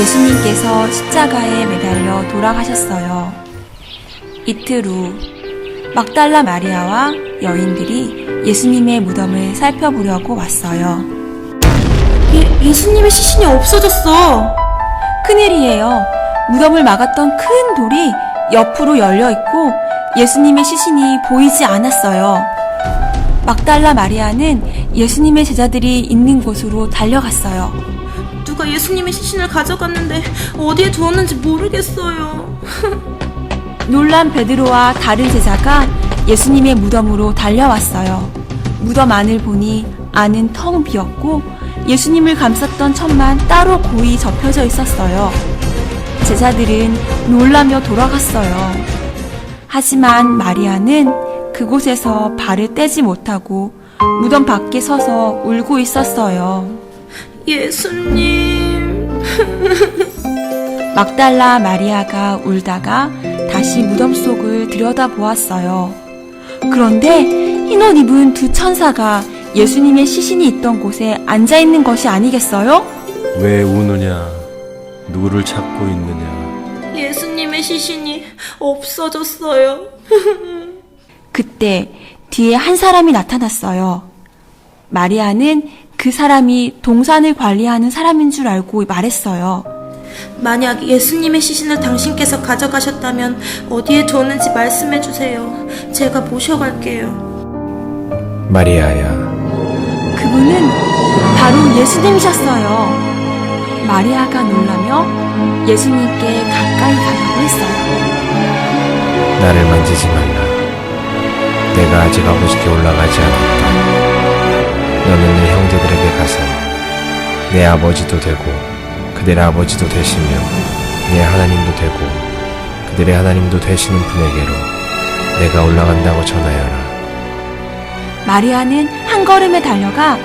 예수님께서 십자가에 매달려 돌아가셨어요. 이틀 후 막달라 마리아와 여인들이 예수님의 무덤을 살펴보려고 왔어요. 예수님의 시신이 없어졌어. 큰일이에요. 무덤을 막았던 큰 돌이 옆으로 열려있고 예수님의 시신이 보이지 않았어요. 막달라 마리아는 예수님의 제자들이 있는 곳으로 달려갔어요. 누가 예수님의 시신을 가져갔는데 어디에 두었는지 모르겠어요. 놀란 베드로와 다른 제자가 예수님의 무덤으로 달려왔어요. 무덤 안을 보니 안은 텅 비었고 예수님을 감쌌던 천만 따로 고이 접혀져 있었어요. 제자들은 놀라며 돌아갔어요. 하지만 마리아는 그곳에서 발을 떼지 못하고 무덤 밖에 서서 울고 있었어요. 예수님. 막달라 마리아가 울다가 다시 무덤 속을 들여다보았어요. 그런데 흰 옷 입은 두 천사가 예수님의 시신이 있던 곳에 앉아있는 것이 아니겠어요? 왜 우느냐? 누구를 찾고 있느냐? 예수님의 시신이 없어졌어요. 그때 뒤에 한 사람이 나타났어요. 마리아는 그 사람이 동산을 관리하는 사람인 줄 알고 말했어요. 만약 예수님의 시신을 당신께서 가져가셨다면 어디에 두었는지 말씀해 주세요. 제가 모셔갈게요. 마리아야. 그분은 바로 예수님이셨어요. 마리아가 놀라며 예수님께 가까이 가려고 했어요. 나를 만지지 말라. 내가 아직 아버지께 올라가지 않았다. 너는 내 형제들에게 가서 내 아버지도 되고 그들의 아버지도 되시며 내 하나님도 되고 그들의 하나님도 되시는 분에게로 내가 올라간다고 전하여라. 마리아는 한 걸음에 달려가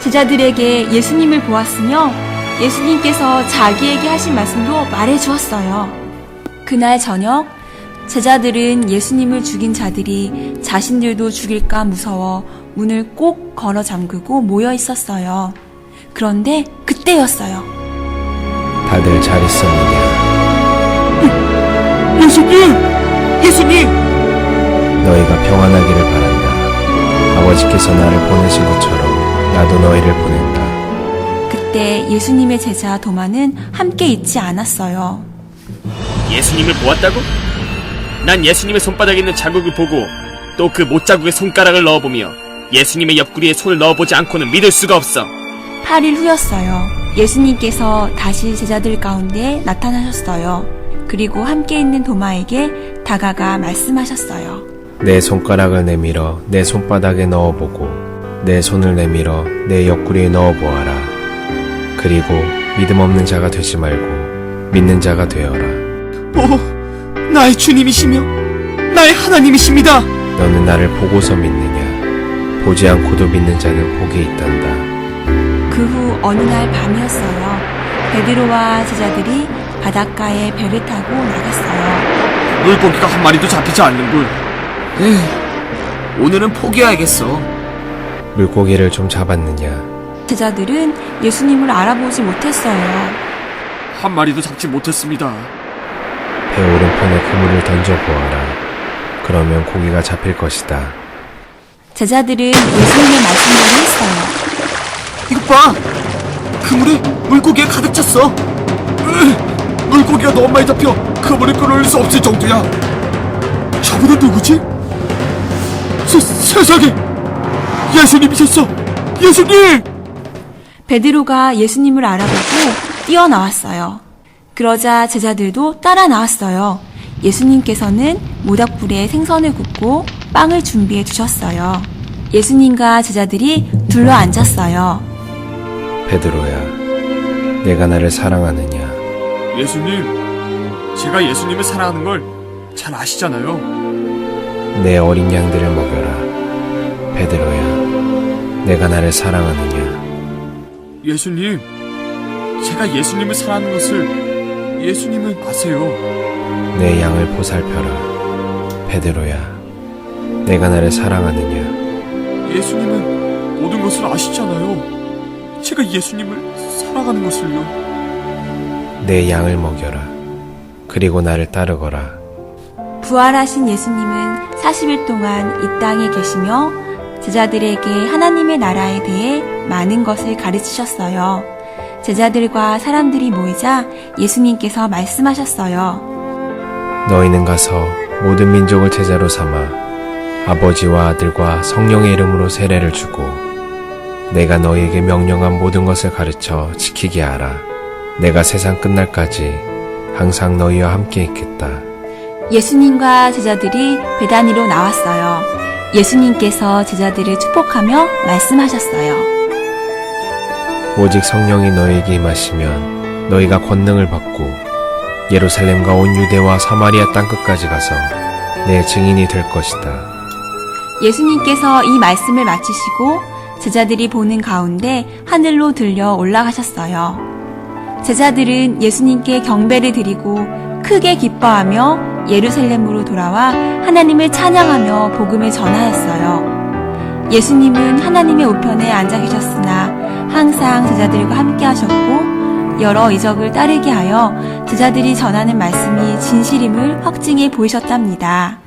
제자들에게 예수님을 보았으며 예수님께서 자기에게 하신 말씀도 말해 주었어요. 그날 저녁 제자들은 예수님을 죽인 자들이 자신들도 죽일까 무서워 문을 꼭 걸어 잠그고 모여 있었어요. 그런데 그때였어요. 다들 잘 있었느냐? 예수님! 너희가 평안하기를 바란다. 아버지께서 나를 보내신 것처럼 나도 너희를 보낸다. 그때 예수님의 제자 도마는 함께 있지 않았어요. 예수님을 보았다고? 난 예수님의 손바닥에 있는 자국을 보고 또 그 못자국에 손가락을 넣어보며 예수님의 옆구리에 손을 넣어보지 않고는 믿을 수가 없어. 8일 후였어요. 예수님께서 다시 제자들 가운데 나타나셨어요. 그리고 함께 있는 도마에게 다가가 말씀하셨어요. 내 손가락을 내밀어 내 손바닥에 넣어보고 내 손을 내밀어 내 옆구리에 넣어보아라. 그리고 믿음 없는 자가 되지 말고 믿는 자가 되어라. 나의 주님이시며 나의 하나님이십니다. 너는 나를 보고서 믿느냐? 보지 않고도 믿는 자는 복이 있단다. 그 후 어느 날 밤이었어요. 베드로와 제자들이 바닷가에 배를 타고 나갔어요. 물고기가 한 마리도 잡히지 않는군. 오늘은 포기해야겠어. 물고기를 좀 잡았느냐? 제자들은 예수님을 알아보지 못했어요. 한 마리도 잡지 못했습니다. 배 오른편에 그물을 던져보아라. 그러면 고기가 잡힐 것이다. 제자들은 예수님의 말씀대로 했어요. 이것 봐! 그물에 물고기가 가득 찼어. 물고기가 너무 많이 잡혀 그물을 끊을 수 없을 정도야. 저분은 누구지? 세상에! 예수님이셨어! 예수님! 베드로가 예수님을 알아보고 뛰어나왔어요. 그러자 제자들도 따라 나왔어요. 예수님께서는 모닥불에 생선을 굽고 빵을 준비해 주셨어요. 예수님과 제자들이 둘러 앉았어요. 베드로야, 내가 나를 사랑하느냐? 예수님, 제가 예수님을 사랑하는 걸 잘 아시잖아요. 내 어린 양들을 먹여라. 베드로야, 내가 나를 사랑하느냐? 예수님, 제가 예수님을 사랑하는 것을 예수님은 아세요. 내 양을 보살펴라. 베드로야, 내가 나를 사랑하느냐? 예수님은 모든 것을 아시잖아요. 제가 예수님을 사랑하는 것을요. 내 양을 먹여라. 그리고 나를 따르거라. 부활하신 예수님은 40일 동안 이 땅에 계시며 제자들에게 하나님의 나라에 대해 많은 것을 가르치셨어요. 제자들과 사람들이 모이자 예수님께서 말씀하셨어요. 너희는 가서 모든 민족을 제자로 삼아 아버지와 아들과 성령의 이름으로 세례를 주고 내가 너희에게 명령한 모든 것을 가르쳐 지키게 하라. 내가 세상 끝날까지 항상 너희와 함께 있겠다. 예수님과 제자들이 베다니로 나왔어요. 예수님께서 제자들을 축복하며 말씀하셨어요. 오직 성령이 너희에게 임하시면 너희가 권능을 받고 예루살렘과 온 유대와 사마리아 땅끝까지 가서 내 증인이 될 것이다. 예수님께서 이 말씀을 마치시고 제자들이 보는 가운데 하늘로 들려 올라가셨어요. 제자들은 예수님께 경배를 드리고 크게 기뻐하며 예루살렘으로 돌아와 하나님을 찬양하며 복음을 전하였어요. 예수님은 하나님의 우편에 앉아 계셨으나 항상 제자들과 함께 하셨고 여러 이적을 따르게 하여 제자들이 전하는 말씀이 진실임을 확증해 보이셨답니다.